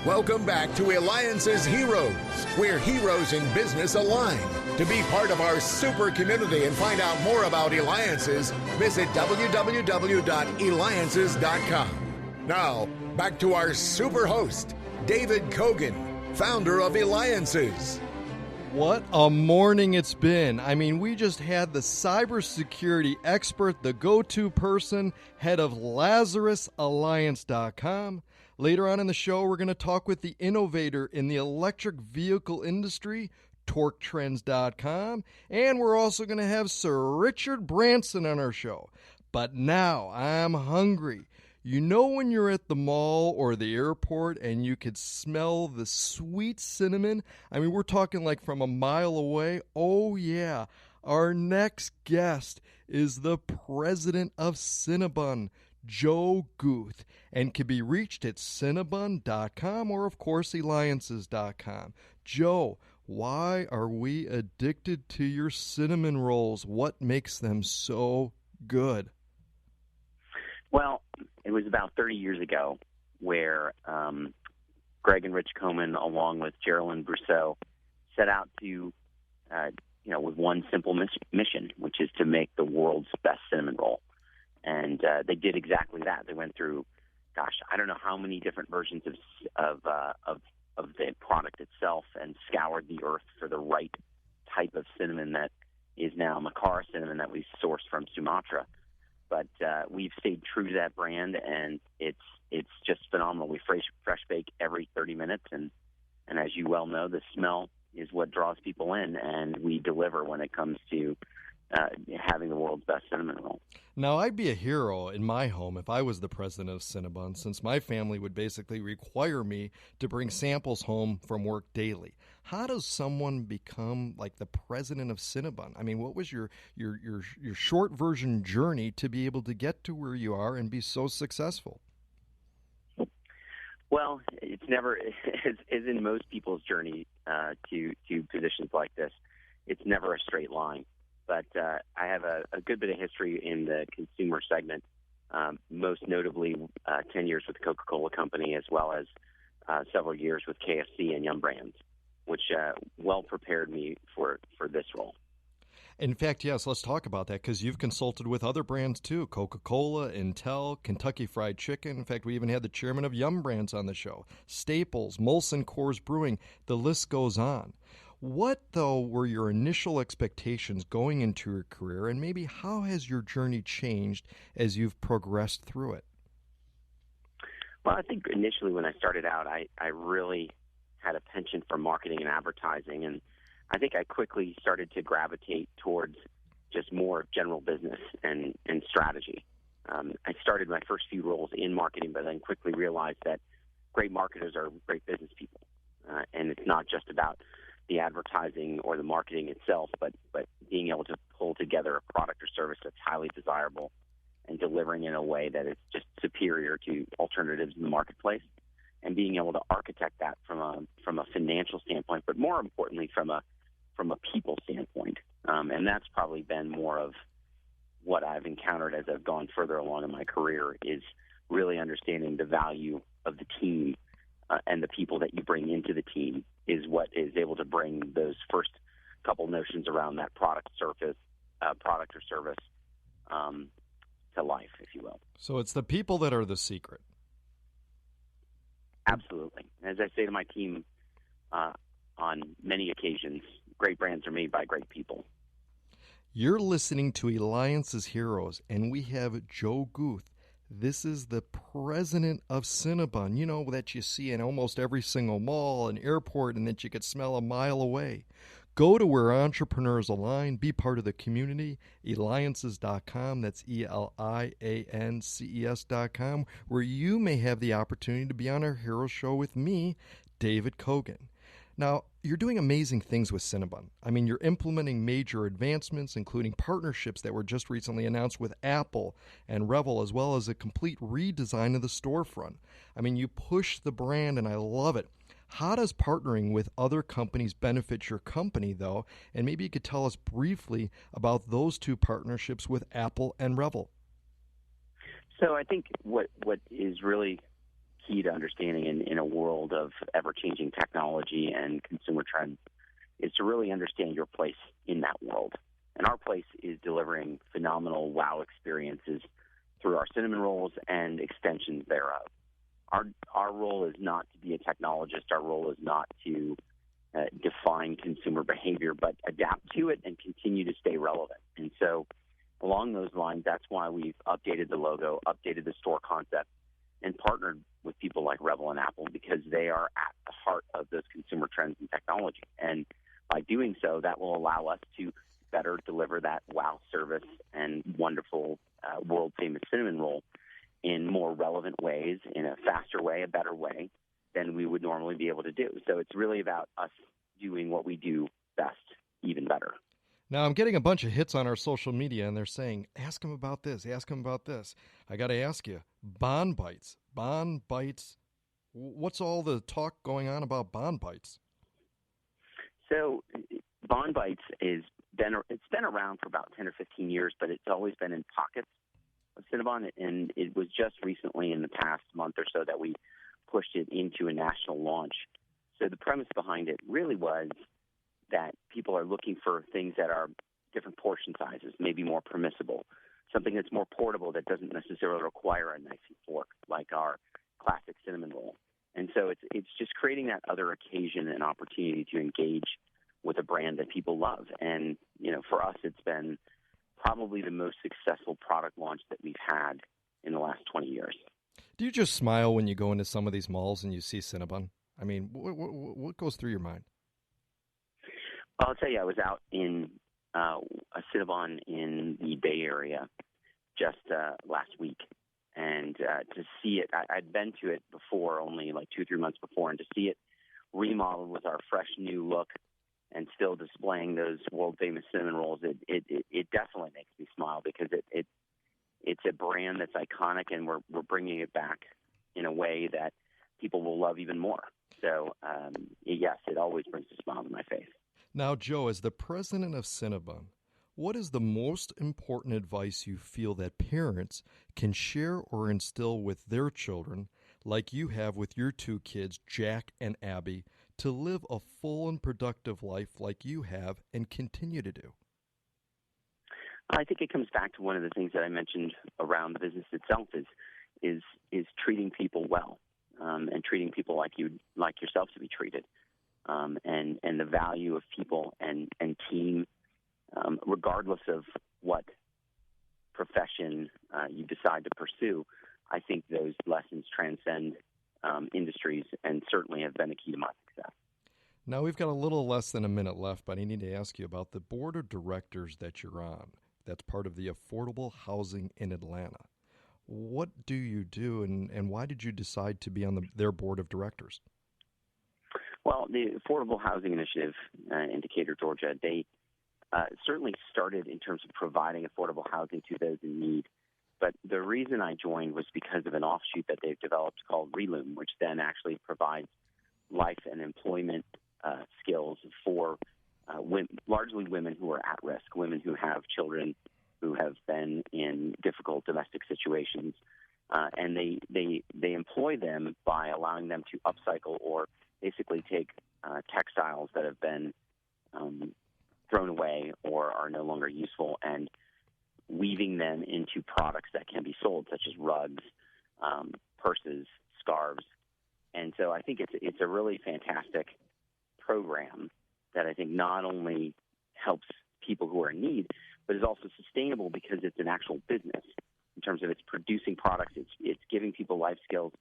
Welcome back to Eliances Heroes, where heroes in business align. To be part of our super community and find out more about Eliances, visit www.Eliances.com. Now, back to our super host, David Cogan, founder of Eliances. What a morning it's been. I mean, we just had the cybersecurity expert, the go-to person, head of Eliances.com. Later on in the show, we're going to talk with the innovator in the electric vehicle industry, TorqueTrends.com. And we're also going to have Sir Richard Branson on our show. But now I'm hungry. You know when you're at the mall or the airport and you could smell the sweet cinnamon? I mean, we're talking like from a mile away. Oh, yeah. Our next guest is the president of Cinnabon, Joe Guith, and can be reached at Cinnabon.com or, of course, Eliances.com. Joe, why are we addicted to your cinnamon rolls? What makes them so good? Well, it was about 30 years ago where Greg and Rich Coman, along with Geraldine Brousseau, set out to, with one simple mission, which is to make the world's best cinnamon roll. And they did exactly that. They went through, I don't know how many different versions of the product itself, and scoured the earth for the right type of cinnamon that is now Macara cinnamon that we sourced from Sumatra. But we've stayed true to that brand, and it's just phenomenal. We fresh bake every 30 minutes, and as you well know, the smell is what draws people in, and we deliver when it comes to having the world's best cinnamon roll. Now, I'd be a hero in my home if I was the president of Cinnabon, since my family would basically require me to bring samples home from work daily. How does someone become like the president of Cinnabon? I mean, what was your short version journey to be able to get to where you are and be so successful? Well, it's never, as in most people's journey to positions like this, it's never a straight line. But I have a good bit of history in the consumer segment, most notably 10 years with the Coca-Cola Company, as well as several years with KFC and Yum Brands, which well prepared me for this role. In fact, yes, let's talk about that, because you've consulted with other brands too, Coca-Cola, Intel, Kentucky Fried Chicken. In fact, we even had the chairman of Yum Brands on the show, Staples, Molson Coors Brewing, the list goes on. What, though, were your initial expectations going into your career, and maybe how has your journey changed as you've progressed through it? Well, I think initially when I started out, I really had a penchant for marketing and advertising, and I think I quickly started to gravitate towards just more general business and strategy. I started my first few roles in marketing, but then quickly realized that great marketers are great business people, and it's not just about the advertising or the marketing itself, but being able to pull together a product or service that's highly desirable and delivering in a way that is just superior to alternatives in the marketplace, and being able to architect that from a financial standpoint, but more importantly from a people standpoint. And that's probably been more of what I've encountered as I've gone further along in my career, is really understanding the value of the team and the people that you bring into the team is what is able to bring those first couple notions around that product or service to life, if you will. So it's the people that are the secret. Absolutely. As I say to my team on many occasions, great brands are made by great people. You're listening to Eliances Heroes, and we have Joe Guith. This is the president of Cinnabon, you know, that you see in almost every single mall and airport, and that you could smell a mile away. Go to where entrepreneurs align, be part of the community, Eliances.com, that's Eliances.com, where you may have the opportunity to be on our Hero Show with me, David Cogan. Now, you're doing amazing things with Cinnabon. I mean, you're implementing major advancements, including partnerships that were just recently announced with Apple and Revel, as well as a complete redesign of the storefront. I mean, you push the brand, and I love it. How does partnering with other companies benefit your company, though? And maybe you could tell us briefly about those two partnerships with Apple and Revel. So I think what is really key to understanding in a world of ever-changing technology and consumer trends is to really understand your place in that world. And our place is delivering phenomenal wow experiences through our cinnamon rolls and extensions thereof. Our role is not to be a technologist. Our role is not to define consumer behavior, but adapt to it and continue to stay relevant. And so along those lines, that's why we've updated the logo, updated the store concept, and partnered with people like Rebel and Apple, because they are at the heart of those consumer trends and technology. And by doing so, that will allow us to better deliver that wow service and wonderful world-famous cinnamon roll in more relevant ways, in a faster way, a better way than we would normally be able to do. So it's really about us doing what we do best, even better. Now, I'm getting a bunch of hits on our social media, and they're saying, ask him about this, ask him about this. I got to ask you, Bon Bites. What's all the talk going on about Bon Bites? So Bon Bites it's been around for about 10 or 15 years, but it's always been in pockets of Cinnabon, and it was just recently in the past month or so that we pushed it into a national launch. So the premise behind it really was that people are looking for things that are different portion sizes, maybe more permissible, something that's more portable that doesn't necessarily require a knife and fork like our classic cinnamon roll. And so it's just creating that other occasion and opportunity to engage with a brand that people love. And, for us, it's been probably the most successful product launch that we've had in the last 20 years. Do you just smile when you go into some of these malls and you see Cinnabon? I mean, what goes through your mind? I'll tell you, I was out in a Cinnabon in the Bay Area just last week, and to see it, I'd been to it before, only like 2-3 months before, and to see it remodeled with our fresh new look and still displaying those world-famous cinnamon rolls, it definitely makes me smile, because it's a brand that's iconic, and we're bringing it back in a way that people will love even more. So, yes, it always brings a smile to my face. Now, Joe, as the president of Cinnabon, what is the most important advice you feel that parents can share or instill with their children, like you have with your 2 kids, Jack and Abby, to live a full and productive life like you have and continue to do? I think it comes back to one of the things that I mentioned around the business itself is treating people well, and treating people like you'd like yourself to be treated, and the value of people and team, regardless of what profession you decide to pursue. I think those lessons transcend industries and certainly have been a key to my success. Now, we've got a little less than a minute left, but I need to ask you about the board of directors that you're on. That's part of the Affordable Housing in Atlanta. What do you do, and why did you decide to be on their board of directors? Well, the Affordable Housing Initiative in Decatur, Georgia, they certainly started in terms of providing affordable housing to those in need. But the reason I joined was because of an offshoot that they've developed called Reloom, which then actually provides life and employment skills for largely women who are at risk, women who have children who have been in difficult domestic situations. And they employ them by allowing them to upcycle or basically take textiles that have been thrown away or are no longer useful and weaving them into products that can be sold, such as rugs, purses, scarves. And so I think it's a really fantastic program that I think not only helps people who are in need, but is also sustainable because it's an actual business in terms of it's producing products, it's giving people life skills,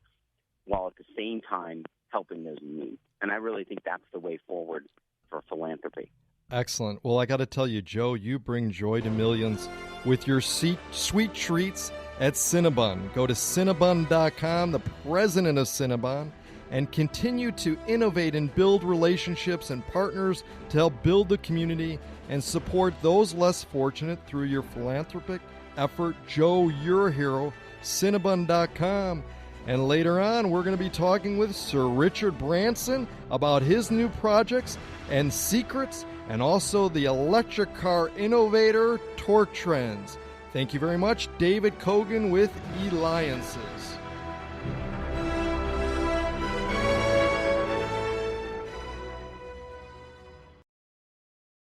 while at the same time helping those in need. And I really think that's the way forward for philanthropy. Excellent. Well, I got to tell you, Joe, you bring joy to millions with your sweet treats at Cinnabon. Go to Cinnabon.com, the president of Cinnabon, and continue to innovate and build relationships and partners to help build the community and support those less fortunate through your philanthropic effort. Joe, you're a hero. Cinnabon.com. And later on, we're going to be talking with Sir Richard Branson about his new projects and secrets, and also the electric car innovator Torque Trends. Thank you very much, David Cogan with Eliances.